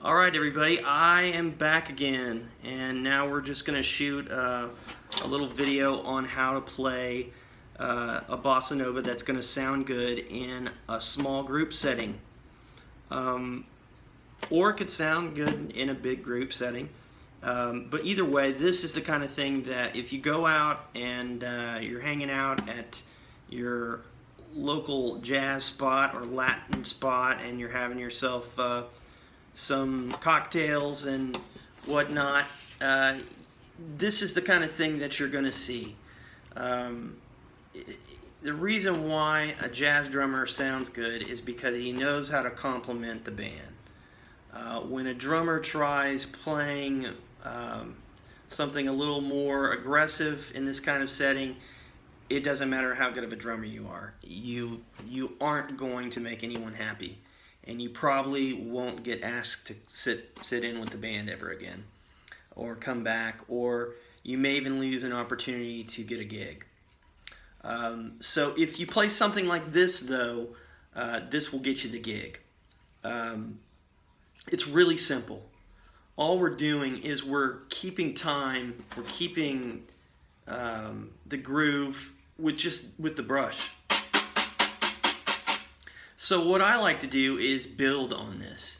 Alright everybody, I am back again, and now we're just going to shoot a little video on how to play a bossa nova that's going to sound good in a small group setting. Or it could sound good in a big group setting. But either way, this is the kind of thing that if you go out and you're hanging out at your local jazz spot or Latin spot and you're having yourself some cocktails and whatnot, this is the kind of thing that you're going to see. The reason why a jazz drummer sounds good is because he knows how to complement the band. When a drummer tries playing something a little more aggressive in this kind of setting, it doesn't matter how good of a drummer you are. You aren't going to make anyone happy, and you probably won't get asked to sit in with the band ever again, or come back, or you may even lose an opportunity to get a gig. So if you play something like this, though, this will get you the gig. It's really simple. All we're doing is we're keeping time, we're keeping the groove with the brush. So what I like to do is build on this.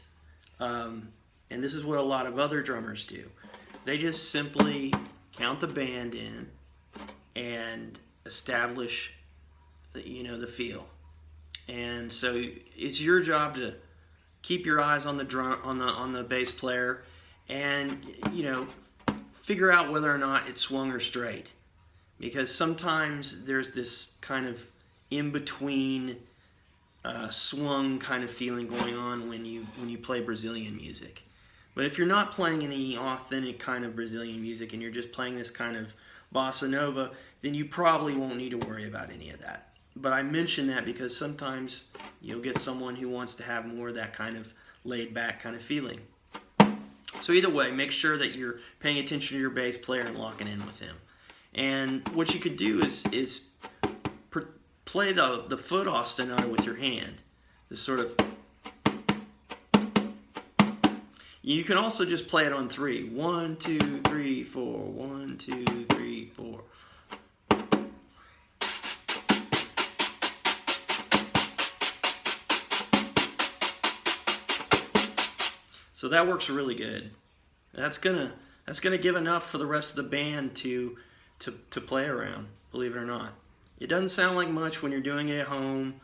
And this is what a lot of other drummers do. They just simply count the band in and establish the feel. And so it's your job to keep your eyes on the bass player and figure out whether or not it's swung or straight, because sometimes there's this kind of in between swung kind of feeling going on when you play Brazilian music. But if you're not playing any authentic kind of Brazilian music and you're just playing this kind of bossa nova, then you probably won't need to worry about any of that. But I mention that because sometimes you'll get someone who wants to have more of that kind of laid back kind of feeling. So either way, make sure that you're paying attention to your bass player and locking in with him. And what you could do is play the foot ostinato with your hand. This sort of. You can also just play it on 3. 1, 2, 3, 4. 1, 2, 3, 4. So that works really good. That's gonna give enough for the rest of the band to play around, believe it or not. It doesn't sound like much when you're doing it at home,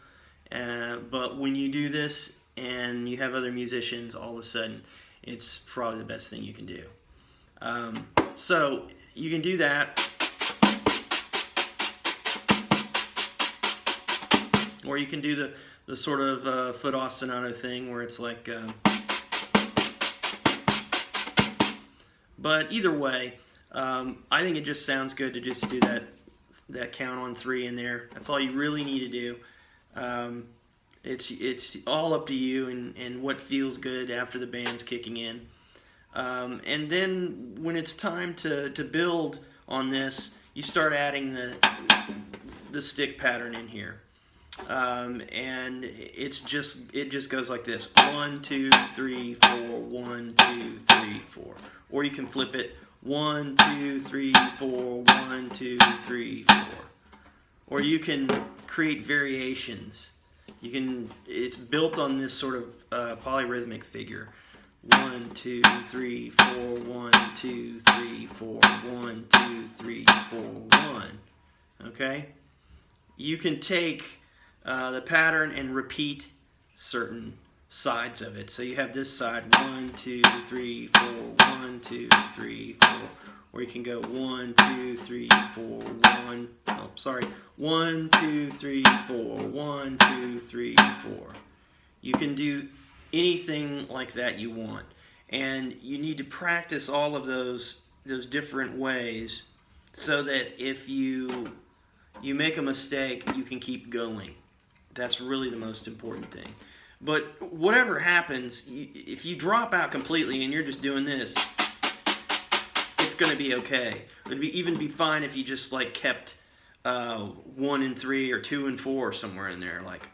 but when you do this and you have other musicians, all of a sudden, it's probably the best thing you can do. So you can do that, or you can do the sort of foot ostinato thing where it's like. But either way, I think it just sounds good to just do that count on 3 in there. That's all you really need to do. It's all up to you and what feels good after the band's kicking in. And then when it's time to build on this, you start adding the stick pattern in here. And it just goes like this: 1, 2, 3, 4. 1, 2, 3, 4. Or you can flip it: 1, 2, 3, 4. 1, 2, 3, 4. Or you can create variations. It's built on this sort of polyrhythmic figure: 1, 2, 3, 4. 1, 2, 3, 4. 1, 2, 3, 4. 1. Okay. You can take the pattern and repeat certain sides of it. So you have this side: 1, 2, 3, 4. 1, 2, 3, 4. Or you can go 1, 2, 3, 4. 1. Oh, sorry. 1, 2, 3, 4. 1, 2, 3, 4. You can do anything like that you want, and you need to practice all of those different ways so that if you make a mistake, you can keep going. That's really the most important thing. But whatever happens, if you drop out completely and you're just doing this, it's going to be okay. It'd even be fine if you just like kept 1 and 3 or 2 and 4 somewhere in there, like.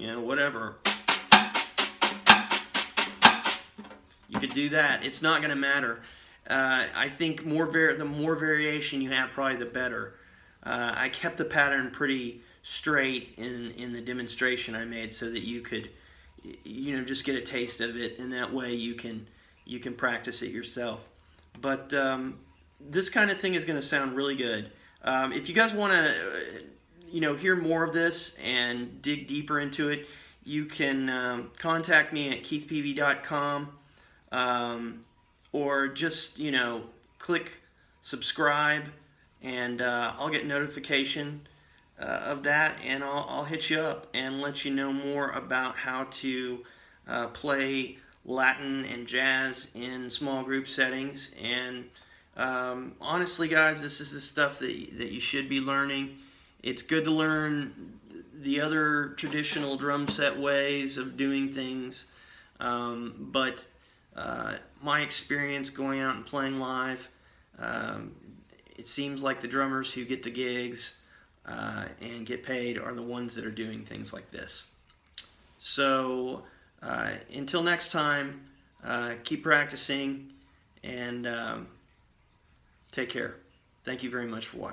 you know, whatever. You could do that. It's not going to matter. I think the more variation you have, probably the better. I kept the pattern pretty straight in the demonstration I made, so that you could, you know, just get a taste of it, and that way you can practice it yourself. But this kind of thing is going to sound really good. If you guys want to, you know, hear more of this and dig deeper into it, you can contact me at keithpeavy.com, or just, you know, click subscribe, and I'll get notification of that, and I'll hit you up and let you know more about how to play Latin and jazz in small group settings. And honestly, guys, this is the stuff that you should be learning. It's good to learn the other traditional drum set ways of doing things, but my experience going out and playing live, it seems like the drummers who get the gigs and get paid are the ones that are doing things like this. So until next time, keep practicing, and take care. Thank you very much for watching.